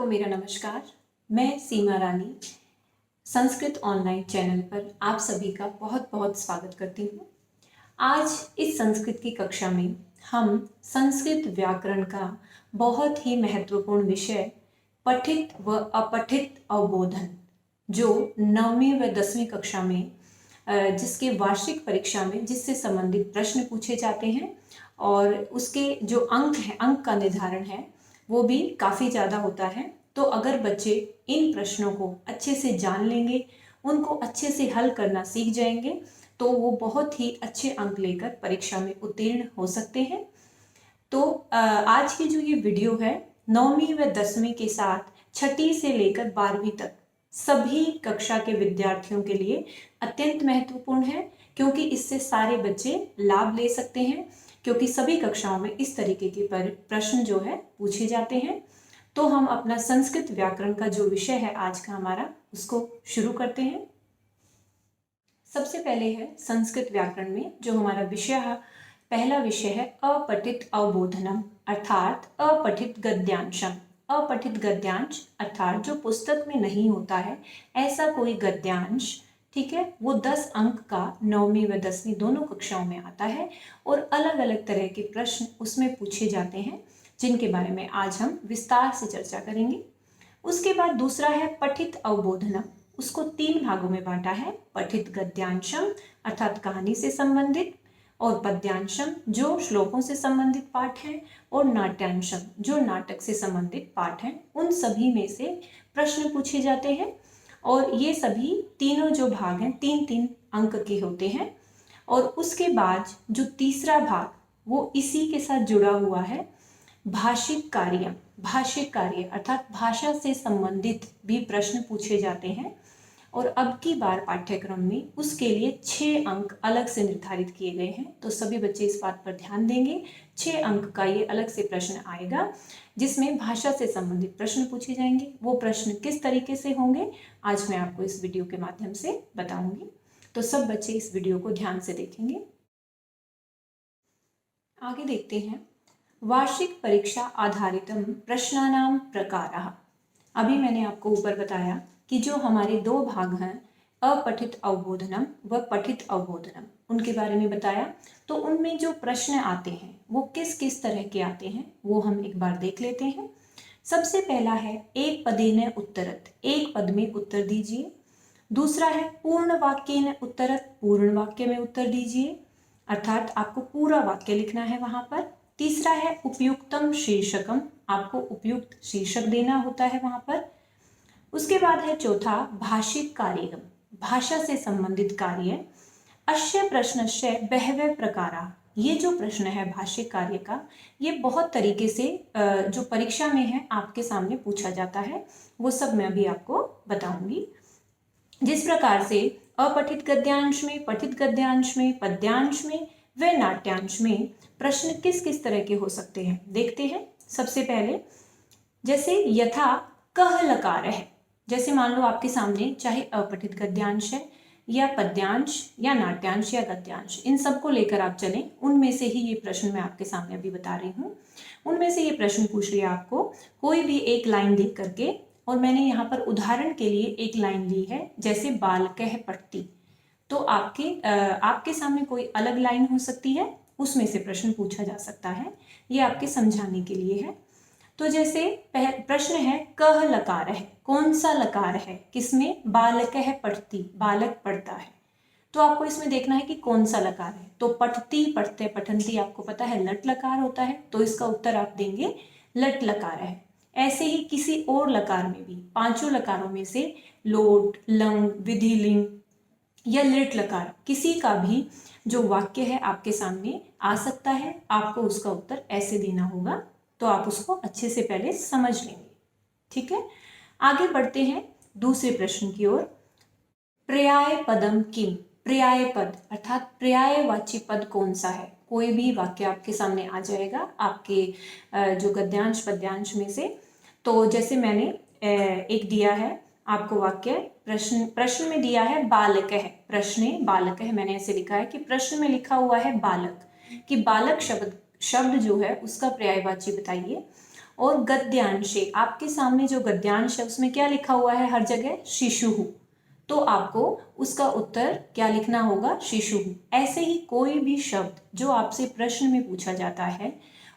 सबको मेरा नमस्कार। मैं सीमा रानी संस्कृत ऑनलाइन चैनल पर आप सभी का बहुत बहुत स्वागत करती हूँ। आज इस संस्कृत की कक्षा में हम संस्कृत व्याकरण का बहुत ही महत्वपूर्ण विषय पठित व अपठित अवबोधन, जो 9वीं व 10वीं कक्षा में जिसके वार्षिक परीक्षा में जिससे संबंधित प्रश्न पूछे जाते हैं और उसके जो अंक का निर्धारण है वो भी काफ़ी ज़्यादा होता है। तो अगर बच्चे इन प्रश्नों को अच्छे से जान लेंगे, उनको अच्छे से हल करना सीख जाएंगे, तो वो बहुत ही अच्छे अंक लेकर परीक्षा में उत्तीर्ण हो सकते हैं। तो आज की जो ये वीडियो है 9वीं व 10वीं के साथ 6ठी से लेकर 12वीं तक सभी कक्षा के विद्यार्थियों के लिए अत्यंत महत्वपूर्ण है, क्योंकि इससे सारे बच्चे लाभ ले सकते हैं, क्योंकि सभी कक्षाओं में इस तरीके के प्रश्न जो है पूछे जाते हैं। तो हम अपना संस्कृत व्याकरण का जो विषय है आज का हमारा, उसको शुरू करते हैं। सबसे पहले है संस्कृत व्याकरण में जो हमारा विषय है, पहला विषय है अपठित अवबोधनम, अर्थात अपठित गद्यांशम। अपठित गद्यांश अर्थात जो पुस्तक में नहीं होता है ऐसा कोई गद्यांश, ठीक है, वो 10 अंक का 9वीं व 10वीं दोनों कक्षाओं में आता है और अलग अलग तरह के प्रश्न उसमें पूछे जाते हैं, जिनके बारे में आज हम विस्तार से चर्चा करेंगे। उसके बाद दूसरा है पठित अवबोधनम। उसको 3 भागों में बांटा है, पठित गद्यांशम अर्थात कहानी से संबंधित, और पद्यांशम जो श्लोकों से संबंधित पाठ है, और नाट्यांशम जो नाटक से संबंधित पाठ हैं। उन सभी में से प्रश्न पूछे जाते हैं और ये सभी तीनों जो भाग हैं 3-3 अंक के होते हैं। और उसके बाद जो तीसरा भाग वो इसी के साथ जुड़ा हुआ है, भाषिक कार्य। भाषिक कार्य अर्थात भाषा से संबंधित भी प्रश्न पूछे जाते हैं और अब की बार पाठ्यक्रम में उसके लिए 6 अंक अलग से निर्धारित किए गए हैं। तो सभी बच्चे इस बात पर ध्यान देंगे, 6 अंक का ये अलग से प्रश्न आएगा जिसमें भाषा से संबंधित प्रश्न पूछे जाएंगे। वो प्रश्न किस तरीके से होंगे आज मैं आपको इस वीडियो के माध्यम से बताऊंगी। तो सब बच्चे इस वीडियो को ध्यान से देखेंगे। आगे देखते हैं, वार्षिक परीक्षा आधारितम प्रश्नानाम प्रकारः। अभी मैंने आपको ऊपर बताया कि जो हमारे 2 भाग हैं, अपठित अवबोधनम व पठित अवबोधनम, उनके बारे में बताया। तो उनमें जो प्रश्न आते हैं वो किस किस तरह के आते हैं वो हम एक बार देख लेते हैं। सबसे पहला है एक पदेन उत्तरत, एक पद में उत्तर दीजिए। दूसरा है पूर्ण वाक्येन उत्तरत, पूर्ण वाक्य में उत्तर दीजिए, अर्थात आपको पूरा वाक्य लिखना है वहां पर। तीसरा है उपयुक्तम शीर्षकम, आपको उपयुक्त शीर्षक देना होता है वहां पर। उसके बाद है चौथा भाषिक कार्यम, भाषा से संबंधित कार्य। अस्य प्रश्नस्य बहवे प्रकारा, ये जो प्रश्न है भाषिक कार्य का, ये बहुत तरीके से जो परीक्षा में है आपके सामने पूछा जाता है, वो सब मैं अभी आपको बताऊंगी। जिस प्रकार से अपठित गद्यांश में, पठित गद्यांश में, पद्यांश में व नाट्यांश में प्रश्न किस किस तरह के हो सकते हैं देखते हैं। सबसे पहले जैसे यथा कह लकार है, जैसे मान लो आपके सामने चाहे अपठित गद्यांश है या पद्यांश या नाट्यांश या गद्यांश, इन सबको लेकर आप चलें, उनमें से ही ये प्रश्न मैं आपके सामने अभी बता रही हूँ। उनमें से ये प्रश्न पूछ लिया आपको कोई भी एक लाइन देख करके, और मैंने यहाँ पर उदाहरण के लिए एक लाइन ली है, जैसे बालकः पठति। तो आपके सामने कोई अलग लाइन हो सकती है, उसमें से प्रश्न पूछा जा सकता है, ये आपके समझाने के लिए है। तो जैसे प्रश्न है कह लकार है, कौन सा लकार है किसमें, बालकः पठति, बालक पढ़ता है। तो आपको इसमें देखना है कि कौन सा लकार है। तो पठति, पढ़ते, पठन्ति आपको पता है लट लकार होता है, तो इसका उत्तर आप देंगे लट लकार है। ऐसे ही किसी और लकार में भी, 5 लकारों में से लोट, लंग, विधिलिंग या लिट लकार, किसी का भी जो वाक्य है आपके सामने आ सकता है, आपको उसका उत्तर ऐसे देना होगा। तो आप उसको अच्छे से पहले समझ लेंगे, ठीक है। आगे बढ़ते हैं दूसरे प्रश्न की ओर। पर्याय पदम किम, पर्याय पद अर्थात पर्यायवाची पद कौन सा है। कोई भी वाक्य आपके सामने आ जाएगा आपके जो गद्यांश पद्यांश में से। तो जैसे मैंने एक दिया है आपको वाक्य, प्रश्न में दिया है बालकः, प्रश्ने बालकः, मैंने ऐसे लिखा है कि प्रश्न में लिखा हुआ है बालक, कि बालक शब्द जो है उसका पर्यायवाची बताइए। और गद्यांशे, आपके सामने जो गद्यांश है उसमें क्या लिखा हुआ है हर जगह, शिशुः, तो आपको उसका उत्तर क्या लिखना होगा, शिशुः। ऐसे ही कोई भी शब्द जो आपसे प्रश्न में पूछा जाता है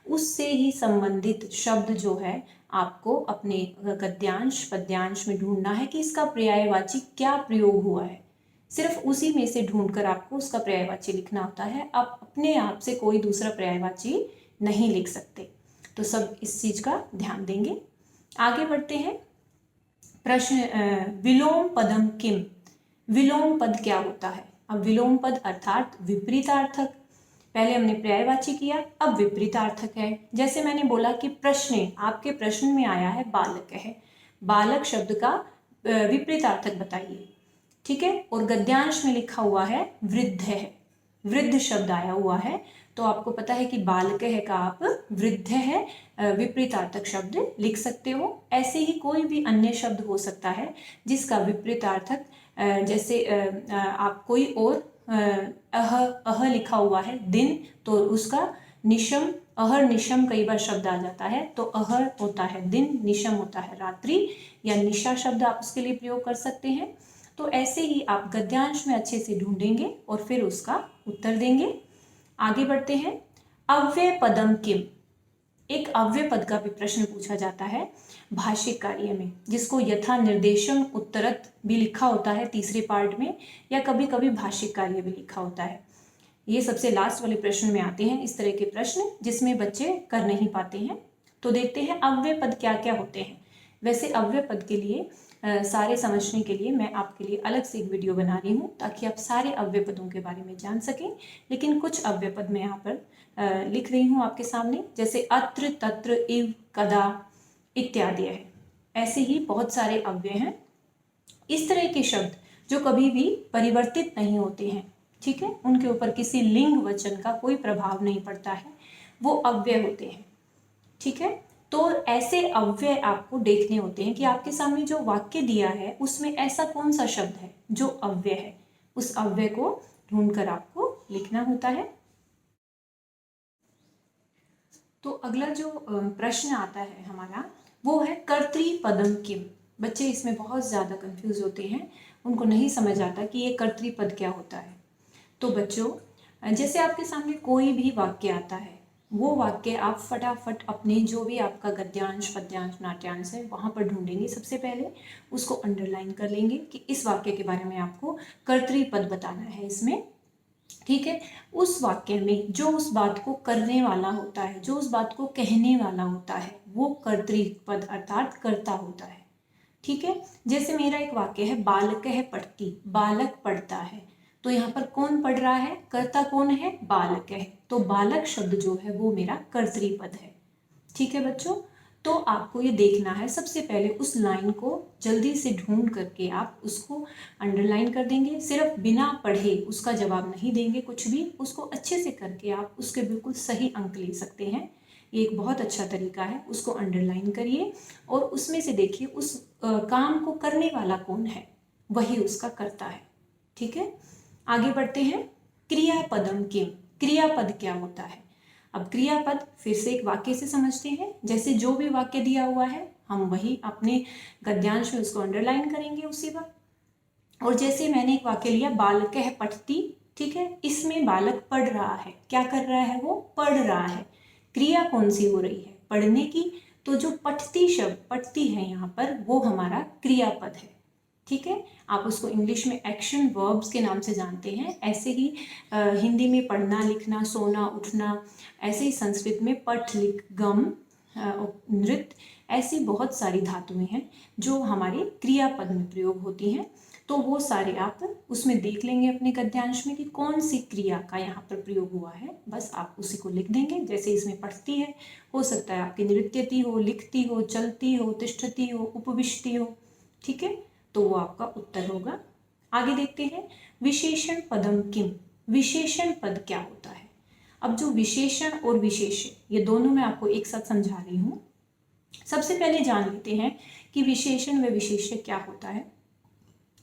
उससे ही संबंधित शब्द जो है आपको अपने गद्यांश पद्यांश में ढूंढना है कि इसका पर्यायवाची क्या प्रयोग हुआ है। सिर्फ उसी में से ढूंढकर आपको उसका पर्यायवाची लिखना होता है। आप अपने आप से कोई दूसरा पर्यायवाची नहीं लिख सकते। तो सब इस चीज का ध्यान देंगे। आगे बढ़ते हैं। प्रश्न, विलोम पदम किम, विलोम पद क्या होता है। अब विलोम पद अर्थात विपरीतार्थक, पहले हमने पर्यायवाची किया, अब विपरीतार्थक है। जैसे मैंने बोला कि प्रश्न, आपके प्रश्न में आया है बालक है, बालक शब्द का विपरीतार्थक बताइए, ठीक है। और गद्यांश में लिखा हुआ है वृद्ध है, वृद्ध शब्द आया हुआ है, तो आपको पता है कि बालक है का आप वृद्ध है विपरीतार्थक शब्द लिख सकते हो। ऐसे ही कोई भी अन्य शब्द हो सकता है जिसका विपरीतार्थक, जैसे आप कोई और अह लिखा हुआ है दिन, तो उसका निशम, अहर निशम कई बार शब्द आ जाता है, तो अहर होता है दिन, निशम होता है रात्रि, या निशा शब्द आप उसके लिए प्रयोग कर सकते हैं। तो ऐसे ही आप गद्यांश में अच्छे से ढूंढेंगे और फिर उसका उत्तर देंगे। आगे बढ़ते हैं। अव्यय पदम किम, एक अव्यय पद का भी प्रश्न पूछा जाता है भाषिक कार्य में, जिसको यथा निर्देशम उत्तरत भी लिखा होता है तीसरे पार्ट में, या कभी कभी भाषिक कार्य भी लिखा होता है। ये सबसे लास्ट वाले प्रश्न में आते हैं इस तरह के प्रश्न जिसमें बच्चे कर नहीं पाते हैं। तो देखते हैं अव्यय पद क्या क्या होते हैं। वैसे अव्यय पद के लिए सारे समझने के लिए मैं आपके लिए अलग से एक वीडियो बना रही हूँ ताकि आप सारे अव्यय पदों के बारे में जान सकें, लेकिन कुछ अव्यय पद मैं यहाँ पर लिख रही हूँ आपके सामने, जैसे अत्र, तत्र, इव, कदा इत्यादि है। ऐसे ही बहुत सारे अव्यय हैं। इस तरह के शब्द जो कभी भी परिवर्तित नहीं होते हैं, ठीक है, उनके ऊपर किसी लिंग वचन का कोई प्रभाव नहीं पड़ता है, वो अव्यय होते हैं, ठीक है। तो ऐसे अव्यय आपको देखने होते हैं कि आपके सामने जो वाक्य दिया है उसमें ऐसा कौन सा शब्द है जो अव्यय है, उस अव्यय को ढूंढकर आपको लिखना होता है। तो अगला जो प्रश्न आता है हमारा वो है कर्तृपदम किम। बच्चे इसमें बहुत ज़्यादा कंफ्यूज होते हैं, उनको नहीं समझ आता कि ये कर्तृपद क्या होता है। तो बच्चों, जैसे आपके सामने कोई भी वाक्य आता है, वो वाक्य आप फटाफट अपने जो भी आपका गद्यांश पद्यांश नाट्यांश है वहाँ पर ढूंढेंगे। सबसे पहले उसको अंडरलाइन कर लेंगे कि इस वाक्य के बारे में आपको कर्तृपद बताना है इसमें, ठीक है। उस वाक्य में जो उस बात को करने वाला होता है, जो उस बात को कहने वाला होता है, वो कर्तृपद अर्थात कर्ता होता है, ठीक है। जैसे मेरा एक वाक्य है बालक है पढ़ती, बालक पढ़ता है, तो यहाँ पर कौन पढ़ रहा है, कर्ता कौन है, बालक है, तो बालक शब्द जो है वो मेरा कर्तृपद है, ठीक है बच्चों। तो आपको ये देखना है सबसे पहले उस लाइन को जल्दी से ढूंढ करके आप उसको अंडरलाइन कर देंगे। सिर्फ बिना पढ़े उसका जवाब नहीं देंगे, कुछ भी उसको अच्छे से करके आप उसके बिल्कुल सही अंक ले सकते हैं। ये एक बहुत अच्छा तरीका है। उसको अंडरलाइन करिए और उसमें से देखिए उस काम को करने वाला कौन है, वही उसका कर्ता है, ठीक है। आगे बढ़ते हैं। क्रियापदम किम, क्रियापद क्या होता है। अब क्रियापद फिर से एक वाक्य से समझते हैं। जैसे जो भी वाक्य दिया हुआ है हम वही अपने गद्यांश में उसको अंडरलाइन करेंगे उसी वक्त। और जैसे मैंने एक वाक्य लिया बालक है पढ़ती, ठीक है, इसमें बालक पढ़ रहा है, क्या कर रहा है, वो पढ़ रहा है। क्रिया कौन सी हो रही है, पढ़ने की, तो जो पठती शब्द पढ़ती है यहाँ पर वो हमारा क्रियापद है, ठीक है। आप उसको इंग्लिश में एक्शन वर्ब्स के नाम से जानते हैं। ऐसे ही हिंदी में पढ़ना लिखना सोना उठना, ऐसे ही संस्कृत में पठ लिख गम नृत्य, ऐसी बहुत सारी धातुएं हैं जो हमारे क्रियापद में प्रयोग होती हैं। तो वो सारे आप उसमें देख लेंगे अपने गद्यांश में कि कौन सी क्रिया का यहाँ पर प्रयोग हुआ है, बस आप उसी को लिख देंगे। जैसे इसमें पढ़ती है, हो सकता है आपकी नृत्यति हो, लिखती हो, चलती हो, तिष्ठती हो, उपविष्टि हो, ठीक है, तो वो आपका उत्तर होगा। आगे देखते हैं। विशेषण पदम किम, विशेषण पद क्या होता है। अब जो विशेषण और विशेष्य ये दोनों मैं आपको एक साथ समझा रही हूँ। सबसे पहले जान लेते हैं कि विशेषण व विशेष्य क्या होता है।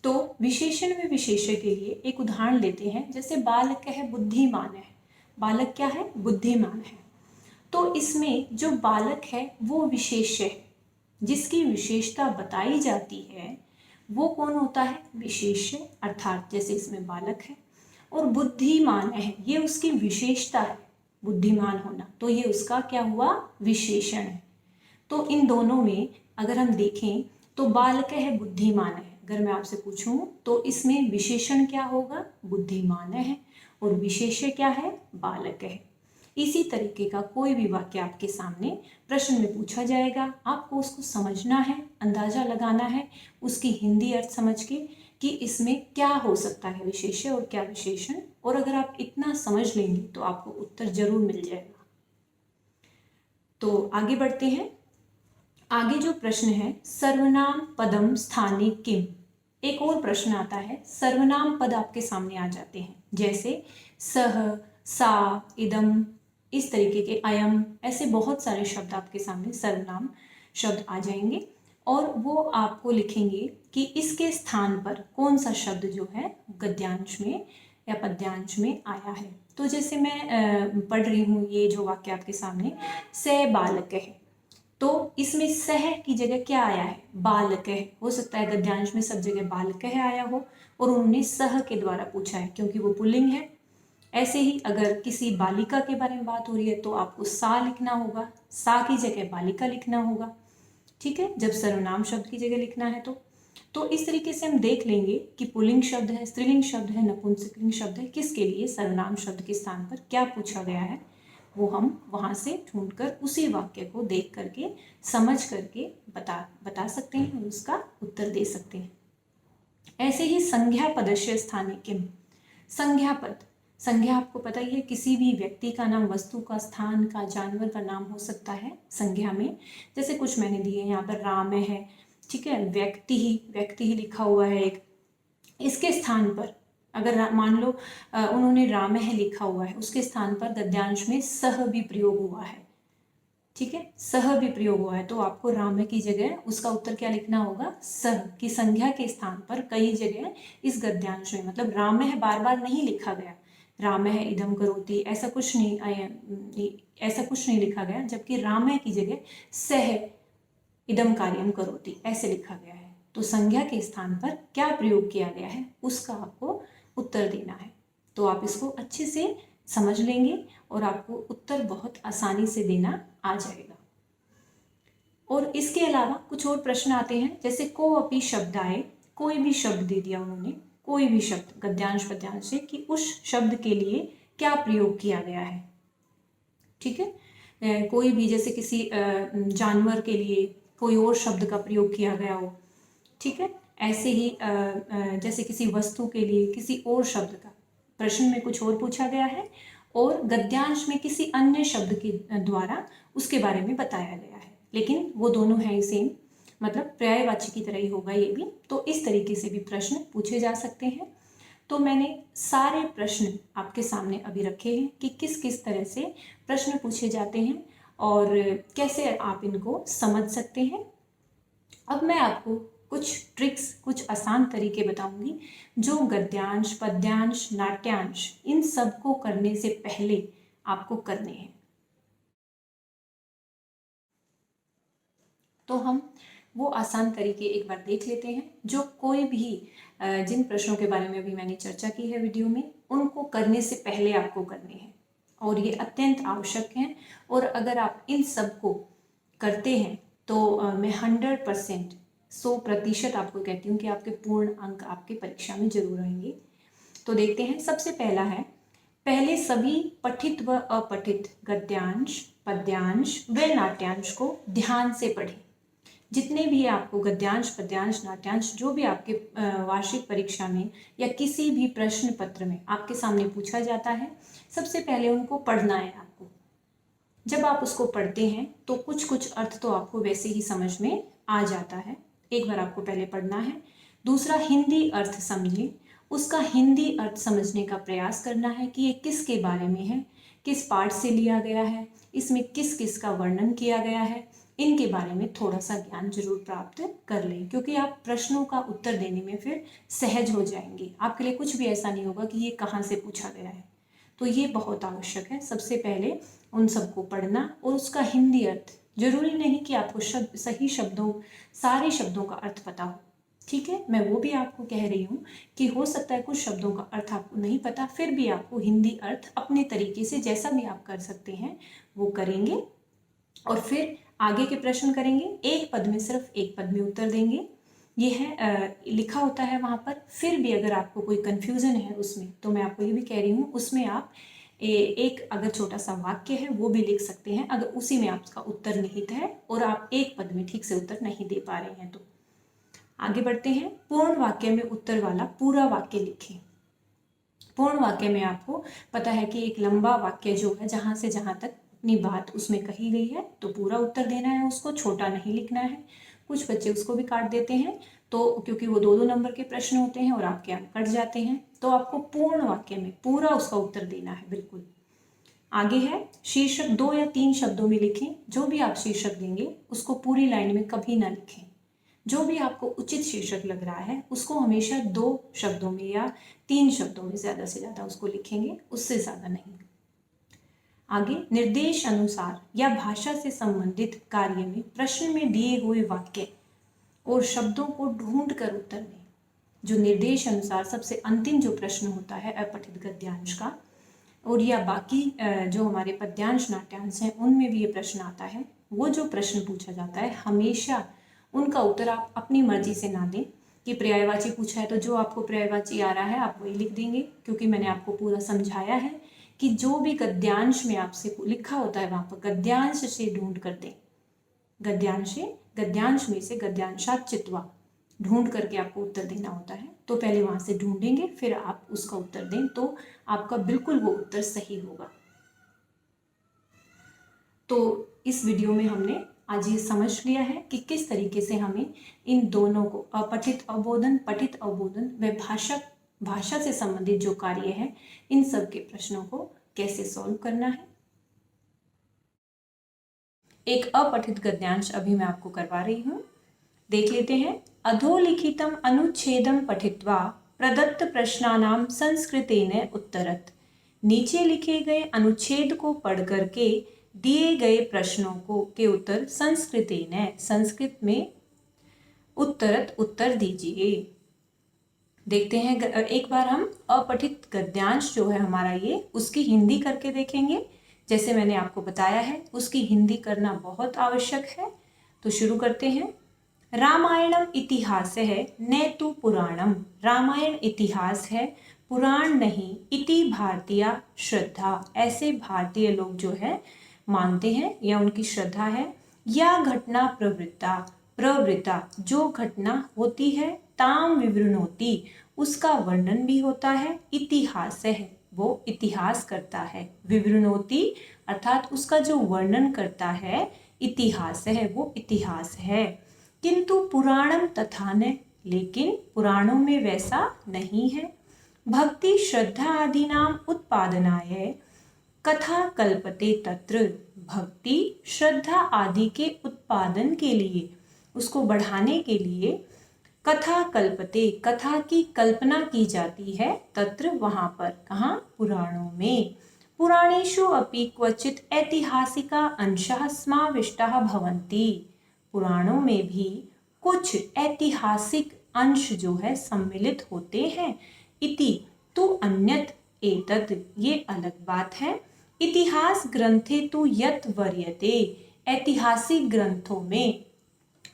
तो विशेषण व विशेष्य के लिए एक उदाहरण लेते हैं। जैसे बालक है बुद्धिमान है, बालक क्या है, बुद्धिमान है। तो इसमें जो बालक है वो विशेष्य है, जिसकी विशेषता बताई जाती है वो कौन होता है, विशेष्य, अर्थात जैसे इसमें बालक है। और बुद्धिमान है, ये उसकी विशेषता है, बुद्धिमान होना, तो ये उसका क्या हुआ, विशेषण है। तो इन दोनों में अगर हम देखें तो बालक है, बुद्धिमान है, अगर मैं आपसे पूछूं तो इसमें विशेषण क्या होगा, बुद्धिमान है, और विशेष्य क्या है, बालक है। इसी तरीके का कोई भी वाक्य आपके सामने प्रश्न में पूछा जाएगा, आपको उसको समझना है, अंदाजा लगाना है उसकी हिंदी अर्थ समझ के कि इसमें क्या हो सकता है, विशेष्य और क्या विशेषण। और अगर आप इतना समझ लेंगे तो आपको उत्तर जरूर मिल जाएगा। तो आगे बढ़ते हैं। आगे जो प्रश्न है, सर्वनाम पदम स्थाने किम। एक और प्रश्न आता है, सर्वनाम पद आपके सामने आ जाते हैं, जैसे सह, सा, इदम, इस तरीके के, अयम, ऐसे बहुत सारे शब्द आपके सामने सर्वनाम शब्द आ जाएंगे और वो आपको लिखेंगे कि इसके स्थान पर कौन सा शब्द जो है गद्यांश में या पद्यांश में आया है। तो जैसे मैं पढ़ रही हूँ ये जो वाक्य आपके सामने, से बालक है, तो इसमें सह की जगह क्या आया है, बालक है। हो सकता है गद्यांश में सब जगह बालक है आया हो और उन्होंने सह के द्वारा पूछा है क्योंकि वो पुल्लिंग है। ऐसे ही अगर किसी बालिका के बारे में बात हो रही है तो आपको सा लिखना होगा, सा की जगह बालिका लिखना होगा, ठीक है, जब सर्वनाम शब्द की जगह लिखना है तो इस तरीके से हम देख लेंगे कि पुल्लिंग शब्द है, स्त्रीलिंग शब्द है, नपुंसकलिंग शब्द है, किसके लिए सर्वनाम शब्द के स्थान पर क्या पूछा गया है, वो हम वहाँ से ढूंढकर उसी वाक्य को देख करके समझ करके बता सकते हैं और उसका उत्तर दे सकते हैं। ऐसे ही संज्ञा पदस्य स्थाने किम। संज्ञा पद, संज्ञा आपको पता ही है, किसी भी व्यक्ति का नाम, वस्तु का, स्थान का, जानवर का नाम हो सकता है संज्ञा में। जैसे कुछ मैंने दिए यहाँ पर, राम है, ठीक है, व्यक्ति ही लिखा हुआ है एक, इसके स्थान पर अगर मान लो उन्होंने राम है लिखा हुआ है, उसके स्थान पर गद्यांश में सह भी प्रयोग हुआ है, ठीक है, सह भी प्रयोग हुआ है, तो आपको राम की जगह उसका उत्तर क्या लिखना होगा, सह की संज्ञा के स्थान पर कई जगह इस गद्यांश में, मतलब राम है बार बार नहीं लिखा गया, राम है इदम करोति, ऐसा कुछ नहीं लिखा गया, जबकि राम है की जगह सह इदम कार्यम करोति ऐसे लिखा गया है। तो संज्ञा के स्थान पर क्या प्रयोग किया गया है उसका आपको उत्तर देना है। तो आप इसको अच्छे से समझ लेंगे और आपको उत्तर बहुत आसानी से देना आ जाएगा। और इसके अलावा कुछ और प्रश्न आते हैं, जैसे को अपि शब्द आए, कोई भी शब्द दे दिया उन्होंने, कोई भी शब्द गद्यांश पद्यांश से, कि उस शब्द के लिए क्या प्रयोग किया गया है, ठीक है, कोई भी, जैसे किसी जानवर के लिए कोई और शब्द का प्रयोग किया गया हो, ठीक है, ऐसे ही जैसे किसी वस्तु के लिए किसी और शब्द का, प्रश्न में कुछ और पूछा गया है और गद्यांश में किसी अन्य शब्द के द्वारा उसके बारे में बताया गया है, लेकिन वो दोनों हैं सेम, मतलब पर्यायवाची की तरह ही होगा ये भी। तो इस तरीके से भी प्रश्न पूछे जा सकते हैं। तो मैंने सारे प्रश्न आपके सामने अभी रखे हैं कि किस किस तरह से प्रश्न पूछे जाते हैं और कैसे आप इनको समझ सकते हैं। अब मैं आपको कुछ ट्रिक्स, कुछ आसान तरीके बताऊंगी जो गद्यांश, पद्यांश, नाट्यांश, इन सब को करने से पहले आपको करने हैं। तो हम वो आसान तरीके एक बार देख लेते हैं, जो कोई भी जिन प्रश्नों के बारे में अभी मैंने चर्चा की है वीडियो में, उनको करने से पहले आपको करने हैं और ये अत्यंत आवश्यक हैं। और अगर आप इन सब को करते हैं तो मैं 100%, 100% आपको कहती हूँ कि आपके पूर्ण अंक आपके परीक्षा में जरूर आएंगे। तो देखते हैं, सबसे पहला है, पहले सभी पठित व अपठित गद्यांश, पद्यांश व नाट्यांश को ध्यान से पढ़ें। जितने भी आपको गद्यांश, पद्यांश, नाट्यांश जो भी आपके वार्षिक परीक्षा में या किसी भी प्रश्न पत्र में आपके सामने पूछा जाता है, सबसे पहले उनको पढ़ना है आपको। जब आप उसको पढ़ते हैं तो कुछ कुछ अर्थ तो आपको वैसे ही समझ में आ जाता है, एक बार आपको पहले पढ़ना है। दूसरा, हिंदी अर्थ समझें, उसका हिंदी अर्थ समझने का प्रयास करना है कि ये किसके बारे में है, किस पाठ से लिया गया है, इसमें किस किस का वर्णन किया गया है, इनके बारे में थोड़ा सा ज्ञान जरूर प्राप्त कर लें, क्योंकि आप प्रश्नों का उत्तर देने में फिर सहज हो जाएंगे। आपके लिए कुछ भी ऐसा नहीं होगा कि ये कहाँ से पूछा गया है। तो ये बहुत आवश्यक है। सबसे पहले उन सबको पढ़ना और उसका हिंदी अर्थ, जरूरी नहीं कि आपको सही शब्दों, सारे शब्दों का अर्थ पता हो, ठीक है। मैं वो भी आपको कह रही हूँ कि हो सकता है कुछ शब्दों का अर्थ आपको नहीं पता, फिर भी आपको हिंदी अर्थ अपने तरीके से जैसा भी आप कर सकते हैं वो करेंगे और फिर आगे के प्रश्न करेंगे। एक पद में, सिर्फ एक पद में उत्तर देंगे, ये है लिखा होता है वहाँ पर। फिर भी अगर आपको कोई कन्फ्यूज़न है उसमें, तो मैं आपको ये भी कह रही हूँ, उसमें आप एक अगर छोटा सा वाक्य है वो भी लिख सकते हैं, अगर उसी में आपका उत्तर निहित है और आप एक पद में ठीक से उत्तर नहीं दे पा रहे हैं तो। आगे बढ़ते हैं। पूर्ण वाक्य में उत्तर वाला पूरा वाक्य लिखें। पूर्ण वाक्य में आपको पता है कि एक लंबा वाक्य जो है, जहाँ से जहाँ तक अपनी बात उसमें कही गई है, तो पूरा उत्तर देना है उसको, छोटा नहीं लिखना है। कुछ बच्चे उसको भी काट देते हैं, तो क्योंकि वो 2-2 नंबर के प्रश्न होते हैं और आपके अंक कट जाते हैं, तो आपको पूर्ण वाक्य में पूरा उसका उत्तर देना है, बिल्कुल। आगे है शीर्षक 2 या 3 शब्दों में लिखें। जो भी आप शीर्षक देंगे उसको पूरी लाइन में कभी ना लिखें। जो भी आपको उचित शीर्षक लग रहा है उसको हमेशा 2 शब्दों में या 3 शब्दों में ज़्यादा से ज़्यादा उसको लिखेंगे, उससे ज़्यादा नहीं। आगे निर्देश अनुसार या भाषा से संबंधित कार्य में प्रश्न में दिए हुए वाक्य और शब्दों को ढूंढ कर उत्तर दें। जो निर्देश अनुसार सबसे अंतिम जो प्रश्न होता है अपठित गद्यांश का, और या बाकी जो हमारे पद्यांश नाट्यांश हैं उनमें भी ये प्रश्न आता है, वो जो प्रश्न पूछा जाता है हमेशा उनका उत्तर आप अपनी मर्जी से ना दें कि पर्यायवाची पूछा है तो जो आपको पर्यायवाची आ रहा है आप वही लिख देंगे, क्योंकि मैंने आपको पूरा समझाया है कि जो भी गद्यांश में आपसे लिखा होता है वहाँ पर गद्यांश से ढूंढ कर दें। गद्यांश में से गद्यांशात चित्वा ढूंढ करके आपको उत्तर देना होता है, तो पहले वहाँ से ढूंढेंगे फिर आप उसका उत्तर दें, तो आपका बिल्कुल वो उत्तर सही होगा। तो इस वीडियो में हमने आज ये समझ लिया है कि किस तरीके से हमें इन दोनों को, अपठित अवबोधन, पठित अवबोधन व भाषा से संबंधित जो कार्य है, इन सब के प्रश्नों को कैसे सॉल्व करना है। एक अपठित गद्यांश अभी मैं आपको करवा रही हूँ, देख लेते हैं। अधोलिखितम अनुच्छेदम पठित्वा प्रदत्त प्रश्नानाम संस्कृतेन उत्तरत। नीचे लिखे गए अनुच्छेद को पढ़ करके दिए गए प्रश्नों के उत्तर संस्कृतेन, संस्कृत में उत्तरत उत्तर दीजिए। देखते हैं, एक बार हम अपठित गद्यांश जो है हमारा ये, उसकी हिंदी करके देखेंगे। जैसे मैंने आपको बताया है उसकी हिंदी करना बहुत आवश्यक है। तो शुरू करते हैं। रामायणम इतिहास है न तु पुराणम। रामायण इतिहास है, पुराण नहीं। इति भारतीय श्रद्धा, ऐसे भारतीय लोग जो है मानते हैं या उनकी श्रद्धा है। या घटना प्रवृत्ता जो घटना होती है। ताम विवृणोति, उसका वर्णन भी होता है। इतिहास है, वो इतिहास करता है। विवृणोति अर्थात उसका जो वर्णन करता है, इतिहास है, वो इतिहास है। किंतु पुराणम तथा न, लेकिन पुराणों में वैसा नहीं है। भक्ति श्रद्धा आदि नाम उत्पादनाय कथा कल्पते तत्र। भक्ति श्रद्धा आदि के उत्पादन के लिए, उसको बढ़ाने के लिए कथा कल्पते, कथा की कल्पना की जाती है। तत्र वहाँ पर, कहाँ, पुराणों में। पुराणेषु अपि क्वचित ऐतिहासिका अंशाः समाविष्टाः भवन्ति। पुराणों में भी कुछ ऐतिहासिक अंश जो है सम्मिलित होते हैं। इति तु अन्यत एतत्, ये अलग बात है। इतिहास ग्रंथे तु यत् वर्यते, ऐतिहासिक ग्रंथों में,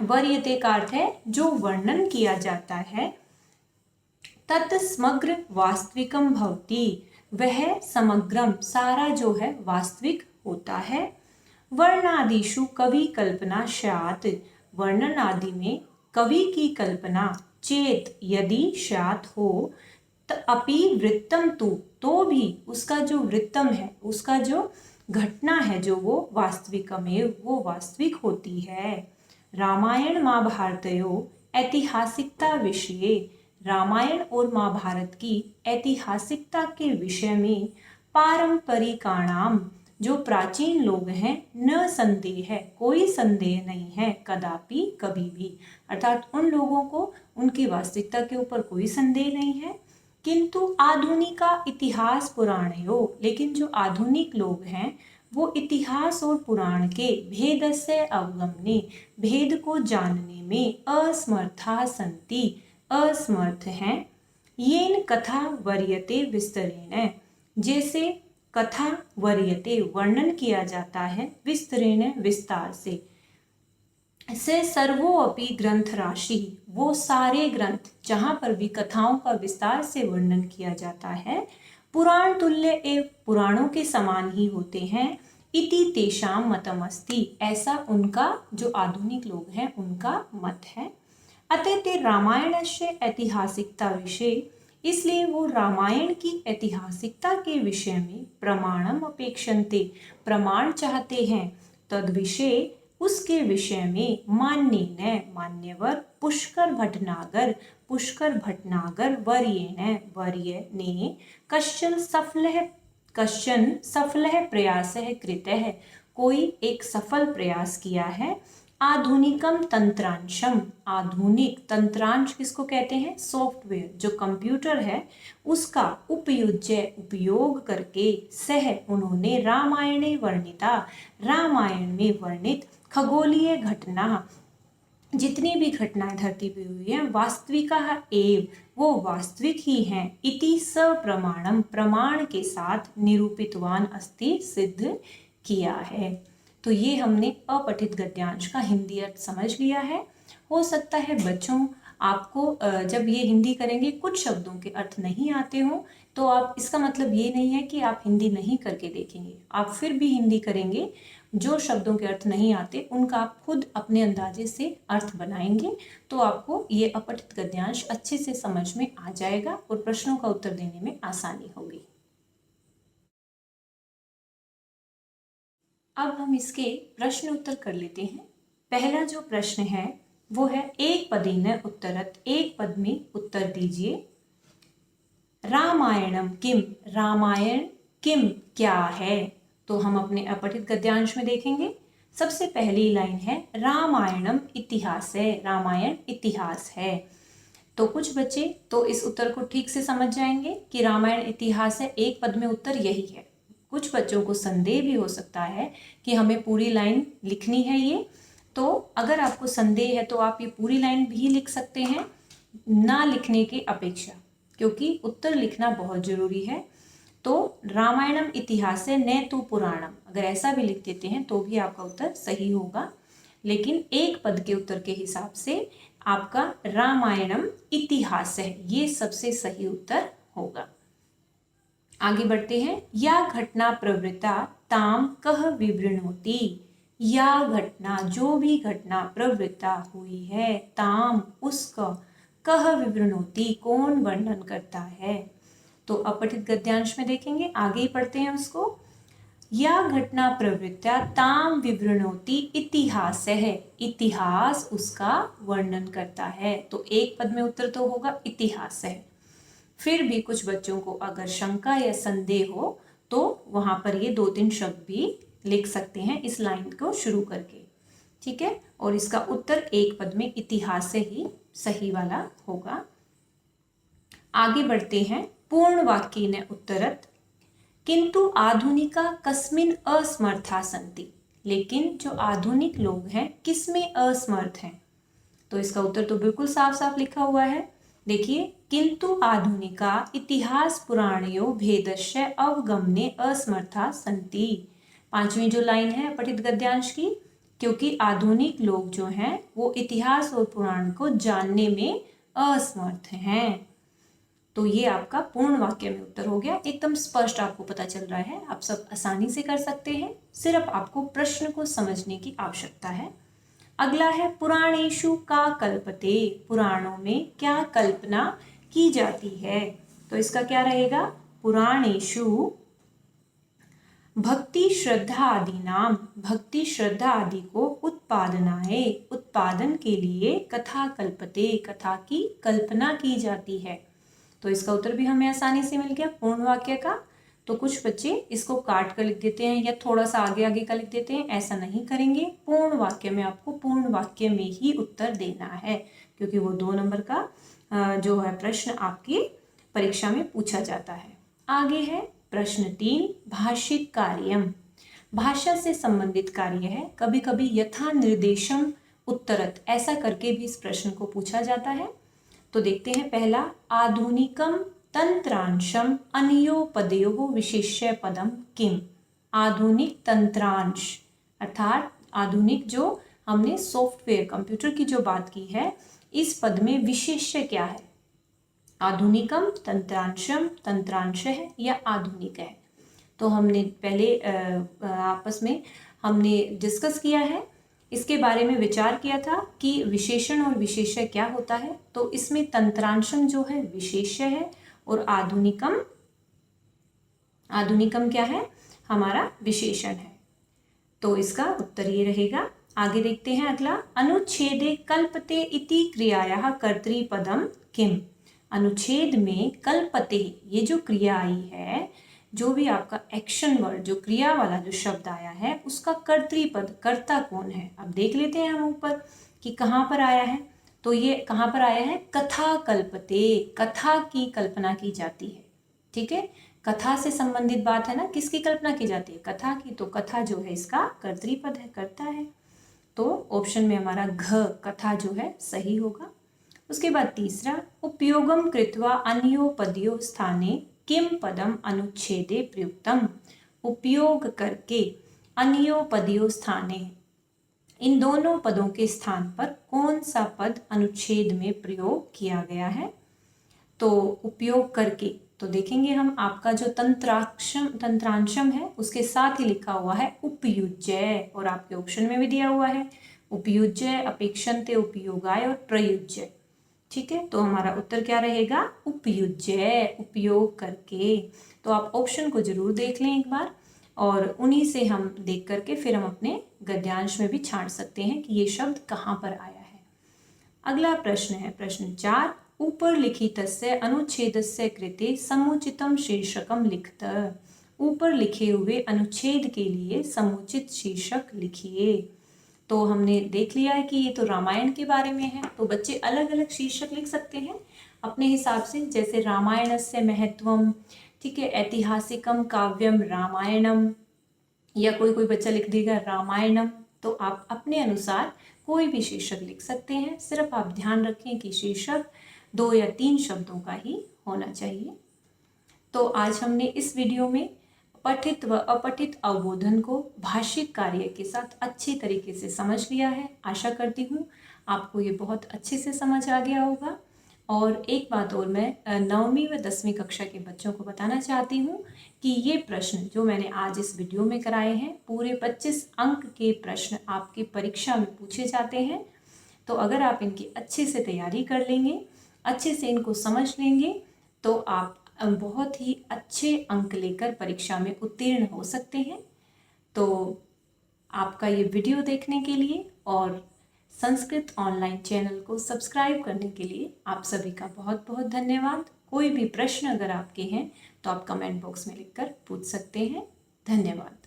वर्यते का अर्थ है जो वर्णन किया जाता है। तत् समग्र वास्तविकम भवति, वह समग्रम सारा जो है वास्तविक होता है। वर्णादिषु कवि कल्पना स्यात्, वर्णन आदि में कवि की कल्पना, चेत यदि स्यात् हो, अपि वृत्तम तु, तो भी उसका जो वृत्तम है, उसका जो घटना है जो वो वास्तविकमेव, वो वास्तविक होती है। रामायण महाभारतयो ऐतिहासिकता विषये, रामायण और महाभारत की ऐतिहासिकता के विषय में पारंपरिकाणाम, जो प्राचीन लोग हैं, न संदेह है, कोई संदेह नहीं है। कदापि, कभी भी, अर्थात उन लोगों को उनकी वास्तविकता के ऊपर कोई संदेह नहीं है। किंतु आधुनिका इतिहास पुराणयो, लेकिन जो आधुनिक लोग हैं वो इतिहास और पुराण के भेद से अवगमने, भेद को जानने में असमर्था सन्ति, असमर्थ हैं। येन कथा वर्यते विस्तरेण, जैसे कथा वर्यते वर्णन किया जाता है, विस्तरेण विस्तार से सर्वोपि ग्रंथ राशि, वो सारे ग्रंथ जहाँ पर भी कथाओं का विस्तार से वर्णन किया जाता है, पुराण तुल्य एवं पुराणों के समान ही होते हैं। इति तेषाम मतम अस्ति, ऐसा उनका जो आधुनिक लोग हैं उनका मत है। अतः ते रामायण से ऐतिहासिकता विषय, इसलिए वो रामायण की ऐतिहासिकता के विषय में प्रमाणम अपेक्षन्ते, प्रमाण चाहते हैं। तद विषय, उसके विषय में मान्येन, मान्यवर पुष्कर भटनागर, पुष्कर भटनागर वर्येण, वर्य ने कश्चन सफलः प्रयासः कृतः, कोई एक सफल प्रयास किया है। आधुनिकम तंत्रांशम, आधुनिक तंत्रांश किसको कहते हैं? सॉफ्टवेयर, जो कंप्यूटर है उसका उपयुज्य, उपयोग करके सह उन्होंने रामायणे वर्णिता, रामायण में वर्णित खगोलीय घटना, जितनी भी घटनाएं धरती पे हुई हैं वास्तविका एव, वो वास्तविक ही हैं। इति सप्रमाणम, प्रमाण के साथ निरूपितवान अस्ति, सिद्ध किया है। तो ये हमने अपठित गद्यांश का हिंदी अर्थ समझ लिया है। हो सकता है बच्चों आपको जब ये हिंदी करेंगे कुछ शब्दों के अर्थ नहीं आते हों, तो आप, इसका मतलब ये नहीं है कि आप हिंदी नहीं करके देखेंगे, आप फिर भी हिंदी करेंगे। जो शब्दों के अर्थ नहीं आते उनका आप खुद अपने अंदाजे से अर्थ बनाएंगे, तो आपको ये अपठित गद्यांश अच्छे से समझ में आ जाएगा और प्रश्नों का उत्तर देने में आसानी होगी। अब हम इसके प्रश्न उत्तर कर लेते हैं। पहला जो प्रश्न है वो है एक पदेन उत्तरत, एक पद में उत्तर दीजिए। रामायणम किम, रामायण किम क्या है? तो हम अपने अपठित गद्यांश में देखेंगे। सबसे पहली लाइन है रामायणम इतिहास है, रामायण इतिहास है। तो कुछ बच्चे तो इस उत्तर को ठीक से समझ जाएंगे कि रामायण इतिहास है, एक पद में उत्तर यही है। कुछ बच्चों को संदेह भी हो सकता है कि हमें पूरी लाइन लिखनी है ये, तो अगर आपको संदेह है तो आप ये पूरी लाइन भी लिख सकते हैं ना लिखने की अपेक्षा, क्योंकि उत्तर लिखना बहुत जरूरी है। तो रामायणम इतिहास है न तो पुराणम, अगर ऐसा भी लिख देते हैं तो भी आपका उत्तर सही होगा, लेकिन एक पद के उत्तर के हिसाब से आपका रामायणम इतिहास है, ये सबसे सही उत्तर होगा। आगे बढ़ते हैं। या घटना प्रवृत्ता ताम कह विवृणोति, या घटना, जो भी घटना प्रवृत्ता हुई है, ताम उसका, कह विवृणोति कौन वर्णन करता है। तो अपठित गद्यांश में देखेंगे, आगे ही पढ़ते हैं उसको। या घटना प्रवृत्ता ताम विवृणोति इतिहास है, इतिहास उसका वर्णन करता है। तो एक पद में उत्तर तो होगा इतिहास है। फिर भी कुछ बच्चों को अगर शंका या संदेह हो तो वहां पर ये 2-3 शब्द भी लिख सकते हैं इस लाइन को शुरू करके, ठीक है। और इसका उत्तर एक पद में इतिहास से ही सही वाला होगा। आगे बढ़ते हैं। पूर्ण वाक्य ने उत्तरत किंतु आधुनिका कस्मिन असमर्था सन्ति, लेकिन जो आधुनिक लोग हैं किसमें असमर्थ हैं। तो इसका उत्तर तो बिल्कुल साफ साफ लिखा हुआ है, देखिए। किंतु आधुनिका इतिहास पुराणयो भेदस्य अवगमने असमर्था सन्ति, 5वीं जो लाइन है पठित गद्यांश की, क्योंकि आधुनिक लोग जो हैं वो इतिहास और पुराण को जानने में असमर्थ हैं। तो ये आपका पूर्ण वाक्य में उत्तर हो गया, एकदम स्पष्ट आपको पता चल रहा है, आप सब आसानी से कर सकते हैं, सिर्फ आपको प्रश्न को समझने की आवश्यकता है। अगला है पुराणेषु का कल्पते, पुराणों में क्या कल्पना की जाती है। तो इसका क्या रहेगा, पुराणेषु भक्ति श्रद्धा आदि नाम, भक्ति श्रद्धा आदि को उत्पादनाए, उत्पादन के लिए कथा कल्पते, कथा की कल्पना की जाती है। तो इसका उत्तर भी हमें आसानी से मिल गया पूर्ण वाक्य का। तो कुछ बच्चे इसको काट कर लिख देते हैं या थोड़ा सा आगे आगे का लिख देते हैं, ऐसा नहीं करेंगे। पूर्ण वाक्य में आपको पूर्ण वाक्य में ही उत्तर देना है, क्योंकि वो 2 नंबर का जो है प्रश्न आपकी परीक्षा में पूछा जाता है। आगे है प्रश्न 3, भाषिक कार्यम। भाषा से संबंधित कार्य है। कभी कभी यथा निर्देशम उत्तरत ऐसा करके भी इस प्रश्न को पूछा जाता है। तो देखते हैं पहला, आधुनिकम तंत्रांशम अन्योपदेयो विशेष्य पदम किम। आधुनिक तंत्रांश अर्थात आधुनिक जो हमने सॉफ्टवेयर कंप्यूटर की जो बात की है, इस पद में विशेष्य क्या है? आधुनिकम, तंत्रांशम, तंत्रांश है या आधुनिक है? तो हमने पहले आपस में हमने डिस्कस किया है, इसके बारे में विचार किया था कि विशेषण और विशेष्य क्या होता है। तो इसमें तंत्रांशम जो है विशेष्य है और आधुनिकम, आधुनिकम क्या है? हमारा विशेषण है। तो इसका उत्तर ये रहेगा। आगे देखते हैं अगला, अनुच्छेदे कल्पते इति क्रियायाः कर्तृपदम किम। अनुच्छेद में कल्पते, ये जो क्रिया आई है, जो भी आपका एक्शन वर्ड, जो क्रिया वाला जो शब्द आया है, उसका कर्तृपद, कर्ता कौन है? अब देख लेते हैं हम ऊपर कि कहाँ पर आया है। तो ये कहाँ पर आया है? कथा कल्पते, कथा की कल्पना की जाती है। ठीक है, कथा से संबंधित बात है ना, किसकी कल्पना की जाती है? कथा की। तो कथा जो है इसका कर्तृपद है, कर्ता है। तो ऑप्शन में हमारा घ, कथा जो है सही होगा। उसके बाद तीसरा, उपयोगम कृत्वा अन्योपदयो स्थाने किम पदम अनुच्छेदे प्रयुक्तम। उपयोग करके अन्योपदयो स्थाने, इन दोनों पदों के स्थान पर कौन सा पद अनुच्छेद में प्रयोग किया गया है? तो उपयोग करके, तो देखेंगे हम, आपका जो तंत्रांशम है उसके साथ ही लिखा हुआ है उपयुज्य, और आपके ऑप्शन में भी दिया हुआ है उपयुज्य, अपेक्षन्ते उपयोगाय और प्रयुज्य। ठीक है, तो हमारा उत्तर क्या रहेगा? उपयुज्य, उपयोग करके। तो आप ऑप्शन को जरूर देख लें एक बार, और उन्हीं से हम देख करके फिर हम अपने गद्यांश में भी छांट सकते हैं कि ये शब्द कहाँ पर आया है। अगला प्रश्न है प्रश्न 4, ऊपर लिखितस्य अनुच्छेदस्य कृते समुचितम शीर्षकम लिखत। ऊपर लिखे हुए अनुच्छेद के लिए समुचित शीर्षक लिखिए। तो हमने देख लिया है कि ये तो रामायण के बारे में है, तो बच्चे अलग अलग शीर्षक लिख सकते हैं अपने हिसाब से, जैसे रामायणस्य महत्वम, ठीक है, ऐतिहासिकम काव्यम रामायणम, या कोई कोई बच्चा लिख देगा रामायणम। तो आप अपने अनुसार कोई भी शीर्षक लिख सकते हैं, सिर्फ आप ध्यान रखें कि शीर्षक 2 या 3 शब्दों का ही होना चाहिए। तो आज हमने इस वीडियो में पठित व अपठित अवबोधन को भाषिक कार्य के साथ अच्छी तरीके से समझ लिया है। आशा करती हूँ आपको ये बहुत अच्छे से समझ आ गया होगा। और एक बात और मैं 9वीं व 10वीं कक्षा के बच्चों को बताना चाहती हूँ कि ये प्रश्न जो मैंने आज इस वीडियो में कराए हैं, पूरे 25 अंक के प्रश्न आपकी परीक्षा में पूछे जाते हैं। तो अगर आप इनकी अच्छे से तैयारी कर लेंगे, अच्छे से इनको समझ लेंगे, तो आप बहुत ही अच्छे अंक लेकर परीक्षा में उत्तीर्ण हो सकते हैं। तो आपका ये वीडियो देखने के लिए और संस्कृत ऑनलाइन चैनल को सब्सक्राइब करने के लिए आप सभी का बहुत बहुत धन्यवाद। कोई भी प्रश्न अगर आपके हैं तो आप कमेंट बॉक्स में लिखकर पूछ सकते हैं। धन्यवाद।